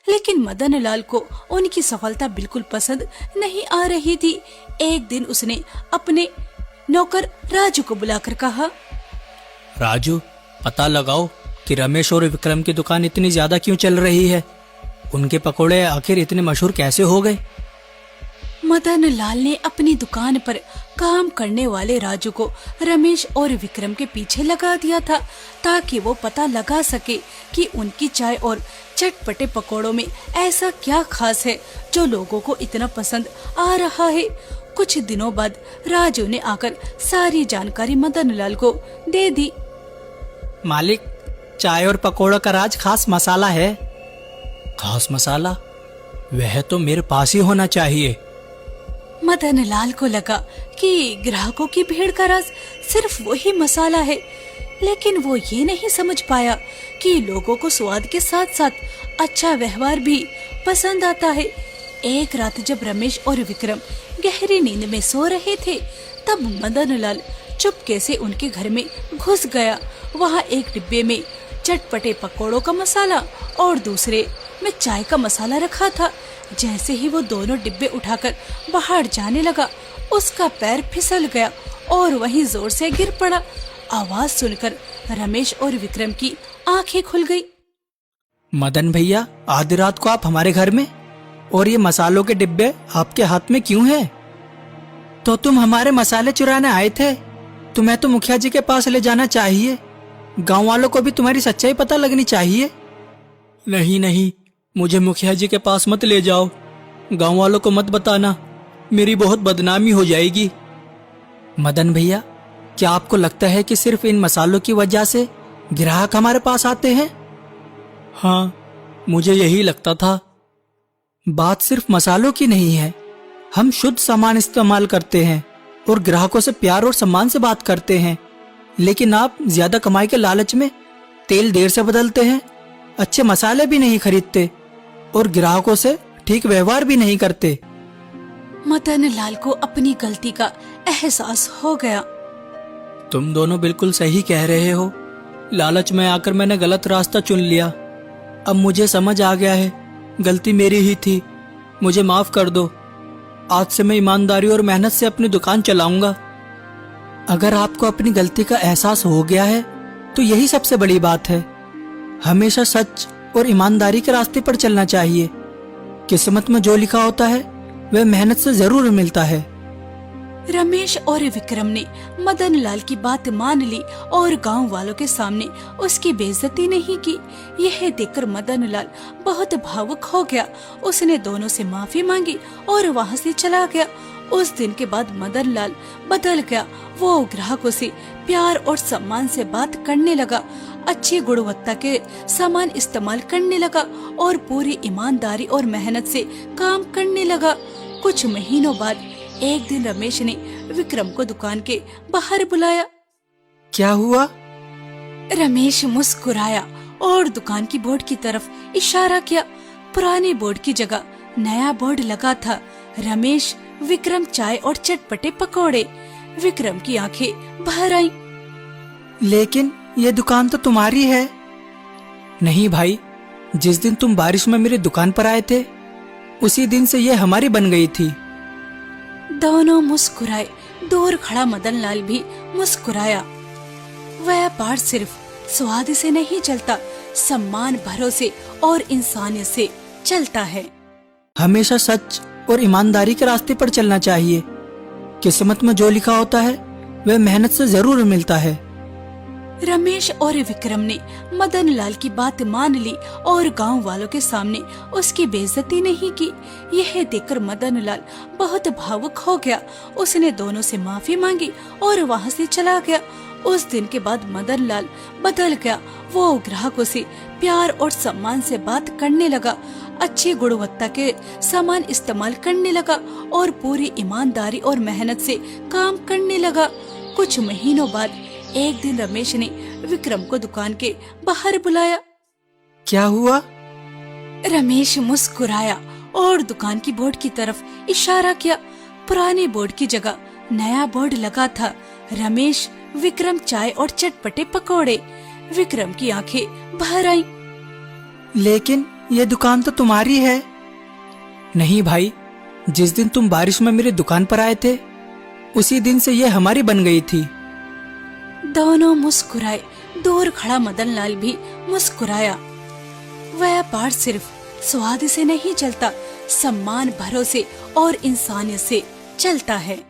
लेकिन मदन लाल को उनकी सफलता बिल्कुल पसंद नहीं आ रही थी। एक दिन उसने अपने नौकर राजू को बुलाकर कहा, राजू, पता लगाओ कि रमेश और विक्रम की दुकान इतनी ज्यादा क्यों चल रही है। उनके पकोड़े आखिर इतने मशहूर कैसे हो गए। मदन लाल ने अपनी दुकान पर काम करने वाले राजू को रमेश और विक्रम के पीछे लगा दिया था, ताकि वो पता लगा सके कि उनकी चाय और चटपटे पकोड़ों में ऐसा क्या खास है जो लोगों को इतना पसंद आ रहा है। कुछ दिनों बाद राजू ने आकर सारी जानकारी मदन लाल को दे दी। मालिक, चाय और पकोड़ों का राज खास मसाला है। खास मसाला? वह तो मेरे पास ही होना चाहिए। मदन लाल को लगा कि ग्राहकों की भीड़ का राज सिर्फ वही मसाला है, लेकिन वो ये नहीं समझ पाया कि लोगों को स्वाद के साथ साथ अच्छा व्यवहार भी पसंद आता है। एक रात जब रमेश और विक्रम गहरी नींद में सो रहे थे, तब मदन लाल चुपके से उनके घर में घुस गया। वहाँ एक डिब्बे में चटपटे पकोड़ों का मसाला और दूसरे में चाय का मसाला रखा था। जैसे ही वो दोनों डिब्बे उठाकर बाहर जाने लगा, उसका पैर फिसल गया और वहीं जोर से गिर पड़ा। आवाज सुनकर रमेश और विक्रम की आंखें खुल गई। मदन भैया, आधी रात को आप हमारे घर में, और ये मसालों के डिब्बे आपके हाथ में क्यों हैं? तो तुम हमारे मसाले चुराने आए थे? तुम्हें तो मुखिया जी के पास ले जाना चाहिए। गांव वालों को भी तुम्हारी सच्चाई पता लगनी चाहिए। नहीं नहीं, मुझे मुखिया जी के पास मत ले जाओ। गांव वालों को मत बताना, मेरी बहुत बदनामी हो जाएगी। मदन भैया, क्या आपको लगता है कि सिर्फ इन मसालों की वजह से ग्राहक हमारे पास आते हैं? हाँ, मुझे यही लगता था। बात सिर्फ मसालों की नहीं है। हम शुद्ध सामान इस्तेमाल करते हैं और ग्राहकों से प्यार और सम्मान से बात करते हैं, लेकिन आप ज्यादा कमाई के लालच में तेल देर से बदलते हैं, अच्छे मसाले भी नहीं खरीदते और ग्राहकों से ठीक व्यवहार भी नहीं करते। मदन लाल को अपनी गलती का एहसास हो गया। तुम दोनों बिल्कुल सही कह रहे हो। लालच में आकर मैंने गलत रास्ता चुन लिया। अब मुझे समझ आ गया है, गलती मेरी ही थी। मुझे माफ कर दो। आज से मैं ईमानदारी और मेहनत से अपनी दुकान चलाऊंगा। अगर आपको अपनी गलती का एहसास हो गया है तो यही सबसे बड़ी बात है। हमेशा सच और ईमानदारी के रास्ते पर चलना चाहिए। किस्मत में जो लिखा होता है वह मेहनत से जरूर मिलता है। रमेश और विक्रम ने मदन लाल की बात मान ली और गांव वालों के सामने उसकी बेइज्जती नहीं की। यह देखकर मदन लाल बहुत भावुक हो गया। उसने दोनों से माफी मांगी और वहां से चला गया। उस दिन के बाद मदन लाल बदल गया। वो ग्राहकों से प्यार और सम्मान से बात करने लगा, अच्छी गुणवत्ता के सामान इस्तेमाल करने लगा और पूरी ईमानदारी और मेहनत से काम करने लगा। कुछ महीनों बाद एक दिन रमेश ने विक्रम को दुकान के बाहर बुलाया। क्या हुआ? रमेश मुस्कुराया और दुकान की बोर्ड की तरफ इशारा किया। पुराने बोर्ड की जगह नया बोर्ड लगा था, रमेश विक्रम चाय और चटपटे पकोड़े। विक्रम की आंखें बाहर आईं। लेकिन ये दुकान तो तुम्हारी है। नहीं भाई, जिस दिन तुम बारिश में मेरी दुकान पर आए थे उसी दिन से ये हमारी बन गई थी। दोनों मुस्कुराए। दूर खड़ा मदन लाल भी मुस्कुराया। व्यापार सिर्फ स्वाद से नहीं चलता, सम्मान, भरोसे और इंसानियत से चलता है। हमेशा सच और ईमानदारी के रास्ते पर चलना चाहिए। किस्मत में जो लिखा होता है वह मेहनत से जरूर मिलता है। रमेश और विक्रम ने मदन लाल की बात मान ली और गांव वालों के सामने उसकी बेइज्जती नहीं की। यह देखकर मदन लाल बहुत भावुक हो गया। उसने दोनों से माफी मांगी और वहां से चला गया। उस दिन के बाद मदन लाल बदल गया। वो ग्राहकों से प्यार और सम्मान से बात करने लगा, अच्छी गुणवत्ता के सामान इस्तेमाल करने लगा और पूरी ईमानदारी और मेहनत से काम करने लगा। कुछ महीनों बाद एक दिन रमेश ने विक्रम को दुकान के बाहर बुलाया। क्या हुआ? रमेश मुस्कुराया और दुकान की बोर्ड की तरफ इशारा किया। पुराने बोर्ड की जगह नया बोर्ड लगा था, रमेश विक्रम चाय और चटपटे पकोड़े। विक्रम की आंखें बाहर आईं। लेकिन ये दुकान तो तुम्हारी है। नहीं भाई, जिस दिन तुम बारिश में मेरी दुकान पर आए थे उसी दिन से ये हमारी बन गई थी। दोनों मुस्कुराए। दूर खड़ा मदन लाल भी मुस्कुराया। व्यापार सिर्फ स्वाद से नहीं चलता, सम्मान, भरोसे और इंसानियत से चलता है।